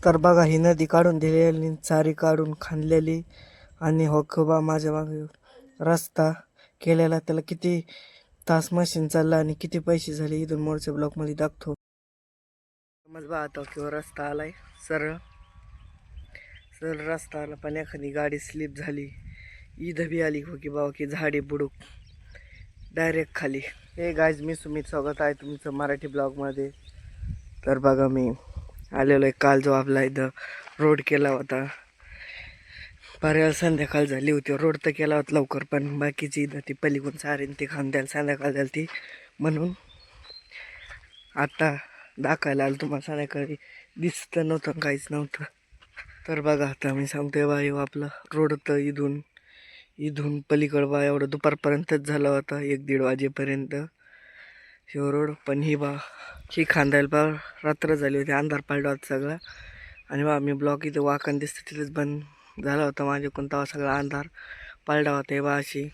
तर बघा ही नदी काढून दिलेली, चारी काढून खांदलेली आणि हो खबा माझ्या मागे रस्ता केलेला. त्याला किती तास मशीन चालला आणि किती पैसे झाले इथून मोडच्या ब्लॉकमध्ये दाखवतो. समज बा आता किंवा रस्ता आलाय सरळ सरळ रस्ता आला, पण एखादी गाडी स्लिप झाली इथं बी आली हो की बाबा की झाडे बुडूक डायरेक्ट खाली. हे गाईज, मी सुमित, स्वागत आहे तुमचं मराठी ब्लॉगमध्ये. तर बघा मी आलेलो आहे. काल जो आपला इथं रोड केला होता, पर्याय संध्याकाळ झाली होती. रोड तर केला होता लवकर, पण बाकीची इथं ती पलीकडून सारीन ती खाऊन द्यायला संध्याकाळ झाली ती, म्हणून आता दाखवायला आलं तुम्हाला. संध्याकाळी दिसतं नव्हतं, काहीच नव्हतं. तर बघा आता मी सांगतोय बा, येऊ आपलं रोड तर इथून इथून पलीकड बा एवढं दुपारपर्यंतच झाला होता, 1-1:30 वाजेपर्यंत शिव रोड. पण ही बा ही खांदायला बा रात्र झाली होती, अंधार पडला होता सगळा. आणि बा मी ब्लॉक इथं वाकण दिसतं तिथेच बंद झाला होता माझ्याकडून, तेव्हा सगळा अंधार पडला होता. हे बा अशी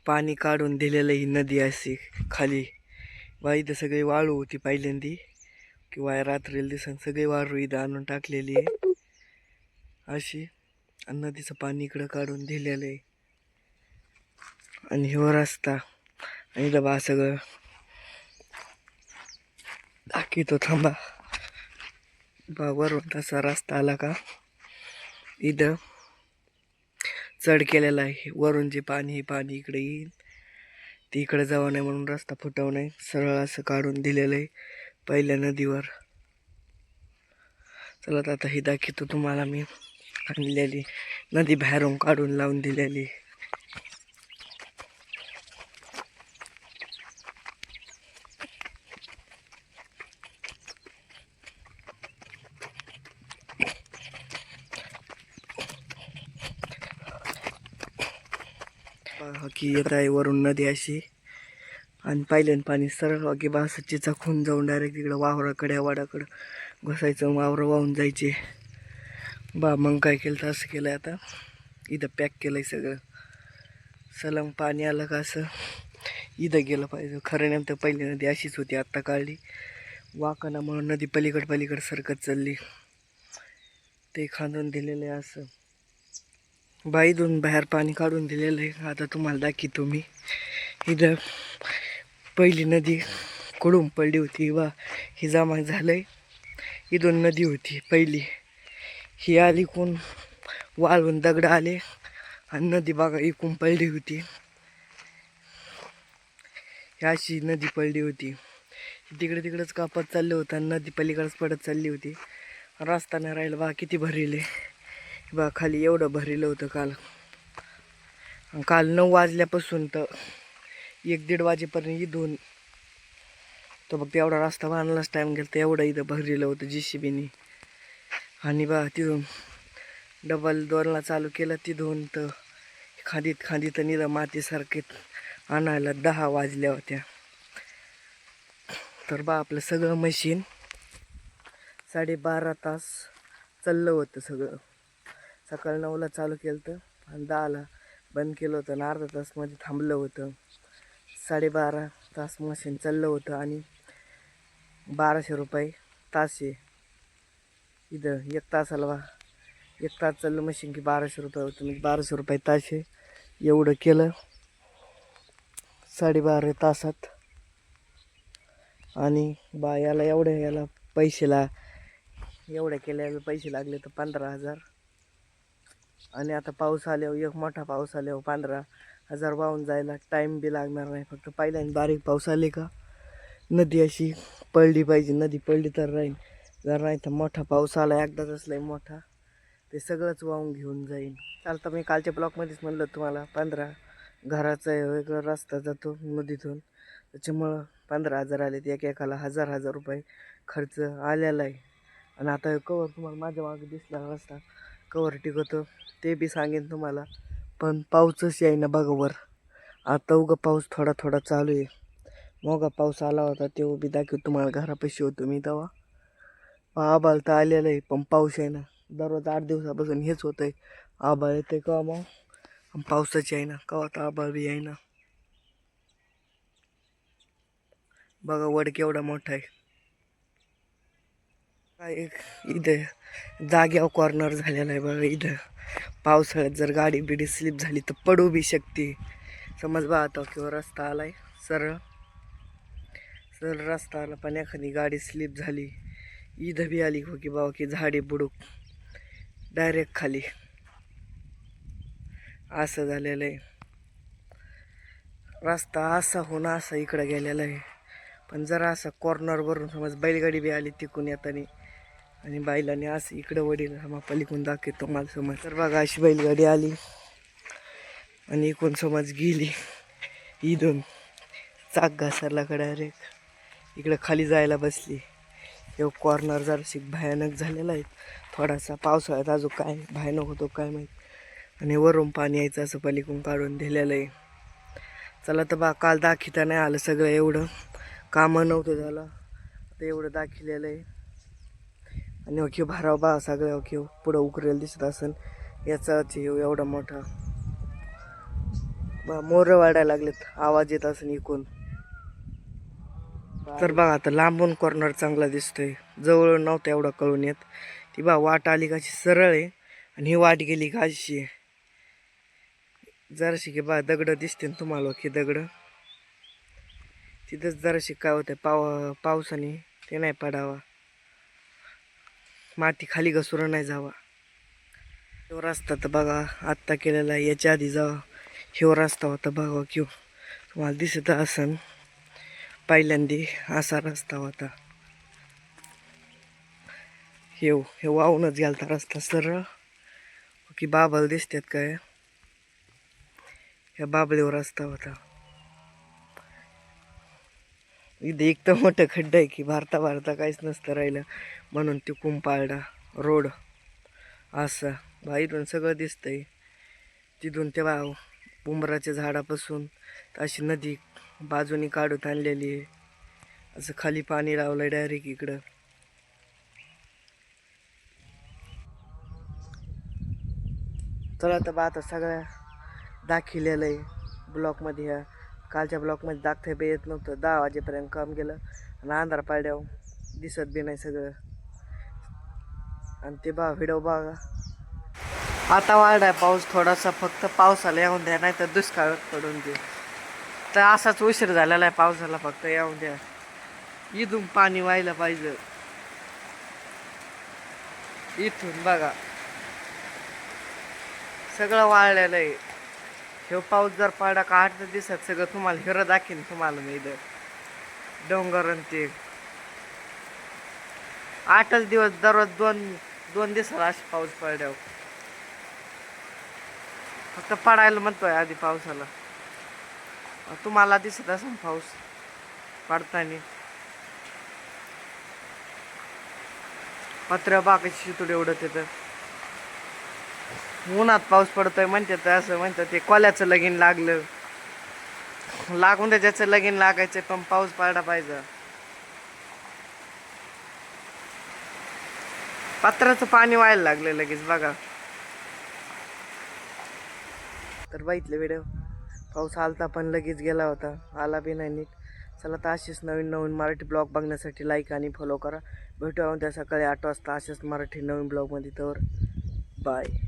पाणी काढून दिलेलं ही नदी अशी खाली बा. इथं सगळी वाळू होती पहिल्यांदी, किंवा रात्रीला दिसन सगळी वाळू इथं आणून टाकलेली आहे अशी. आणि नदीचं पाणी इकडं काढून दिलेलं आहे. आणि ह्यो रस्ता आणि इथं बा सगळं दाखवतो थांबा. बा वरून तसा रस्ता आला का इथं चढ केलेला आहे. वरून जे पाणी हे पाणी इकडे येईल, ते इकडे जाऊ नये म्हणून रस्ता फुटवू नये सरळ असं काढून दिलेलं आहे पहिल्या नदीवर. चला आता ही दाखवतो तुम्हाला मी आणलेली नदी बाहेरून काढून लावून दिलेली. की येत आहे वरून नदी अशी, आणि पहिल्यान पाणी सरळ की बा असं चिचाखून जाऊन डायरेक्ट तिकडं वावराकडे वाडाकडं घसायचं, वावरं वाहून जायचे बा. मग काय केलं तर असं केलं, आता इथं पॅक केलंय सगळं. सलंग पाणी आलं का असं इथं गेलं पाहिजे. खरं नेमकं पहिली नदी अशीच होती, आत्ता काढली वाकणामुळे नदी पलीकड सरकत चालली. ते खांदून दिलेलं आहे असं बाईतून बाहेर पाणी काढून दिलेलं आहे. आता तुम्हाला दाखवतो मी. इथं पहिली नदी कुडून पडली होती बा, ही जमा झालंय. इथून नदी होती पहिली, ही आली कोण वाळून दगड आले आणि नदी बघा इकून पडली होती. ही अशी नदी पडली होती, तिकडेच कापत चाललं होतं आणि नदी पलीकडेच पडत चालली होती. रस्ता नाही राहिला बा. किती भरले बा, खाली एवढं भरलेलं होतं काल 9 वाजल्यापासून तर 1-1:30 वाजेपर्यंत इथून तर बघ एवढा रस्ता बांधलाच टाईम गेला तर एवढं इथं भरलेलं होतं JCBने. आणि बा तिथून डबल 2ला चालू केलं, तिथून तर खांदीत निरं मातीसारखे आणायला 10 वाजल्या होत्या. तर बा आपलं सगळं मशीन 12.5 तास चाललं होतं सगळं. सकाळी 9ला चालू केलं होतं आणि 10ला बंद केलं होतं, आणि अर्धा तासमध्ये थांबलं होतं. 12.5 तास मशीन चाललं होतं आणि 1200 रुपये तास आहे. इथं 1 तासाला 1 तास चाललं मशीन की 1200 रुपये होतं, म्हणजे 1200 रुपये तास आहे. एवढं केलं 12.5 तासात. आणि बा याला पैसेला एवढ्या केल्याला पैसे लागले तर 15,000. आणि आता पाऊस आल्यावर, एक मोठा पाऊस आल्यावर 15,000 वाहून जायला टाईम बी लागणार नाही. फक्त पहिल्याने बारीक पाऊस आले का नदी अशी पडली पाहिजे. नदी पडली तर राहील, जर नाही तर मोठा पाऊस आला एकदाच असलाय मोठा, ते सगळंच वाहून घेऊन जाईल. चालतं मी कालच्या ब्लॉकमध्येच म्हणलं तुम्हाला, 15 घराचा वेगळा रस्ता जातो नदीतून, त्याच्यामुळं 15,000 आले. एकेकाला 1,000 रुपये खर्च आलेला आहे. आणि आता कवर तुम्हाला माझ्या मागे दिसला रस्ता कवर टिकवतो ते बी सांगेन तुम्हाला. पण पाऊसच येईना बघा वर. आता उगा पाऊस थोडा चालू आहे. मोगा पाऊस आला होता तेव्हा बी दाखवतो तुम्हाला, घरापाशी होतो मी तेव्हा. आबाळ तर आलेलं आहे पण पाऊस आहे ना. दररोज 8 दिवसापासून हेच होतं आहे, आबाळ येते का मग पावसाच आहे ना, कवा तर आबाळ बी आहे ना. बघा वड केवढा मोठा आहे. एक इथं जाग्यावर कॉर्नर झालेला आहे बघा. इथं पावसाळ्यात जर गाडी बिडी स्लिप झाली तर पडू बी शकते. समज बा आता किंवा रस्ता आलाय सरळ सरळ रस्ता आला, पण एखादी गाडी स्लिप झाली इथं बी आली हो की बाबा की झाडे बुडूक डायरेक्ट खाली असं झालेलं आहे. रस्ता असा होणं असा इकडं गेलेला आहे. पण जरा असा कॉर्नरवरून समज बैलगाडी बी आली तिकून येताना आणि बैलाने असं इकडं वडील मग पलीकडून दाखवतो मला समज. तर बघा अशी बैलगाडी आली आणि इकडून समज गेली इथून चाक घसरलाकडे डायरेक्ट इकडं खाली जायला बसली. हे कॉर्नर जराशी भयानक झालेला आहे. थोडासा पावसाळ्यात अजून काय भयानक होतो काय माहीत. आणि वरून पाणी यायचं असं पलीकडून काढून दिलेलं आहे. चला तर बा काल दाखिता नाही आलं सगळं, एवढं कामं नव्हतं झालं, आता एवढं दाखिलेलं आहे. आणि ओके भाराव बा सगळं ओके पुढं उकरेल दिसत असेल याचाच एवढा मोठा बा मोर वाढायला लागलेत, आवाज येत असेल इकून. तर बघा आता लांबून कॉर्नर चांगला दिसतोय, जवळ नव्हतं एवढा कळून येत. ती बा वाट आली कशी सरळ आहे आणि ही वाट गेली का अशी आहे. जराशी की बा दगड दिसते तुम्हाला की दगड तिथंच जराशी काय होतं पावसाने ते नाही पडावा, माती खाली घसरून नाही जावा. ह्यो रस्ता तर बघा आत्ता केलेला आहे, याच्या आधी जावा ह्यो रस्ता होता बघा क्यू तुम्हाला दिसत असन. पहिल्यांदी असा रस्ता होता, हे वाहूनच गेलता रस्ता सरळ की बाबल दिसतात काय, ह्या बाबलीवर रस्ता होता. इथे एक तर मोठं खड्डा आहे की भारता काहीच नसतं राहिलं, म्हणून ते कुंपाळडा रोड असं बाहेरून सगळं दिसतंय. तिथून तेव्हा उंबराच्या झाडापासून अशी नदी बाजूनी काढून आणलेली आहे, असं खाली पाणी लावलंय डायरेक्ट इकडं. चला तर बा आता सगळ्या दाखिलेलं आहे ब्लॉकमध्ये. ह्या कालच्या ब्लॉकमध्ये दाखता बी येत नव्हतं, 10 वाजेपर्यंत काम गेलं आणि अंधार पाड्यावर दिसत बी नाही सगळं. आणि ते बा व्हिडिओ बघा आता वाढाय पाऊस थोडासा, फक्त पावसाला येऊन द्या नाही तर दुष्काळ पडून दे. तर असाच उशीर झालेला आहे पावसाला, फक्त येऊन द्या. इथून पाणी व्हायला पाहिजे, इथून बघा सगळं वाळलेलं आहे. हे पाऊस जर पडा का 8 दिवसात सगळं तुम्हाला हिरं दाखीन तुम्हाला मी इथं डोंगर आणि ते 8च दिवस दररोज दोन दिवसाला असे पाऊस पडल्यावर फक्त पडायला म्हणतोय आधी पावसाला. तुम्हाला दिसत असेल पाऊस पडताना, पत्र्या बाकाची शितुडी उडत येतं. उन्हात पाऊस पडतोय म्हणतात, असं म्हणतात ते कोल्याचं लगीन लागलं, लागून त्याच्याचं लगीन लागायचं पण पाऊस पडला पाहिजे. पत्राचं पाणी व्हायला लागलं लगेच बघा. तर बघितलं व्हिडिओ, पाऊस आलता पण लगेच गेला होता, आला बी नाही नीट. चला तर असेच नवीन मराठी ब्लॉग बघण्यासाठी लाईक आणि फॉलो करा. भेटूया उद्या सकाळी 8 वाजता असेच मराठी नवीन ब्लॉगमध्ये. तर बाय.